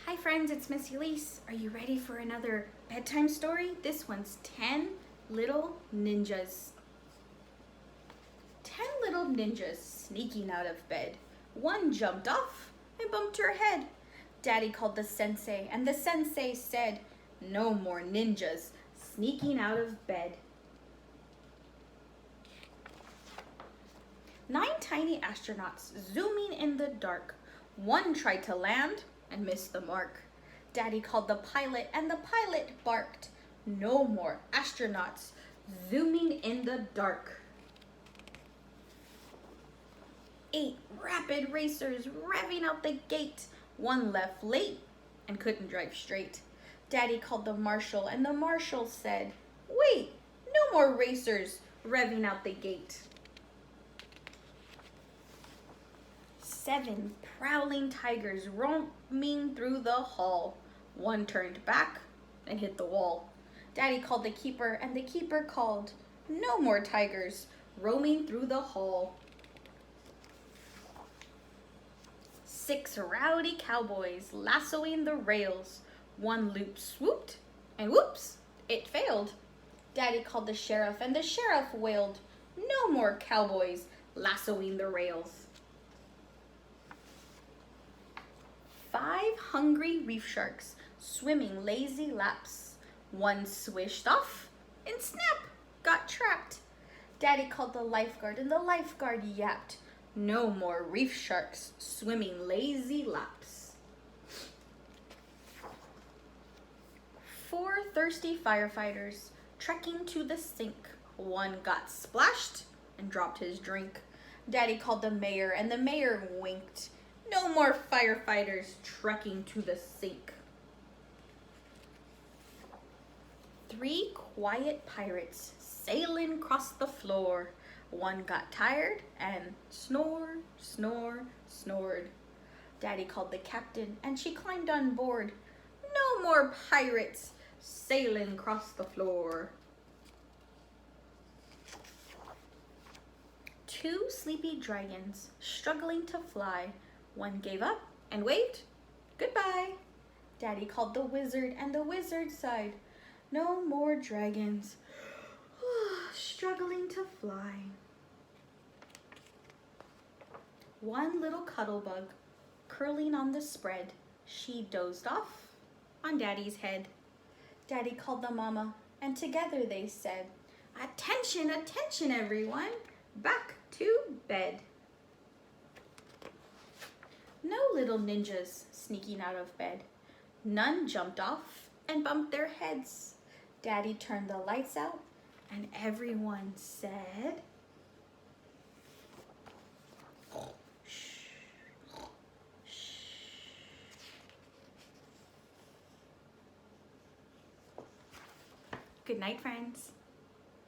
Hi friends, it's Miss Elise. Are you ready for another bedtime story? This one's 10 Little Ninjas. 10 little ninjas sneaking out of bed. One jumped off and bumped her head. Daddy called the sensei, and the sensei said, "No more ninjas sneaking out of bed." 9 tiny astronauts zooming in the dark. One tried to land and missed the mark. Daddy called the pilot, and the pilot barked, "No more astronauts zooming in the dark." 8 rapid racers revving out the gate. One left late and couldn't drive straight. Daddy called the marshal, and the marshal said, "Wait, no more racers revving out the gate." 7 prowling tigers roaming through the hall. One turned back and hit the wall. Daddy called the keeper, and the keeper called, "No more tigers roaming through the hall." 6 rowdy cowboys lassoing the rails. One loop swooped, and whoops, it failed. Daddy called the sheriff, and the sheriff wailed, "No more cowboys lassoing the rails." 5 hungry reef sharks swimming lazy laps. One swished off and snap, got trapped. Daddy called the lifeguard, and the lifeguard yapped, "No more reef sharks swimming lazy laps." 4 thirsty firefighters trekking to the sink. One got splashed and dropped his drink. Daddy called the mayor, and the mayor winked, "No more firefighters trekking to the sink." 3 quiet pirates sailing across the floor. One got tired and snored. Daddy called the captain, and she climbed on board. "No more pirates sailing across the floor." 2 sleepy dragons struggling to fly. One gave up and waved goodbye. Daddy called the wizard, and the wizard sighed, "No more dragons struggling to fly." 1 little cuddle bug curling on the spread. She dozed off on Daddy's head. Daddy called the mama, and together they said, "Attention, attention everyone, back to bed." No little ninjas sneaking out of bed. None jumped off and bumped their heads. Daddy turned the lights out, and everyone said, "Shh, shh." Good night, friends.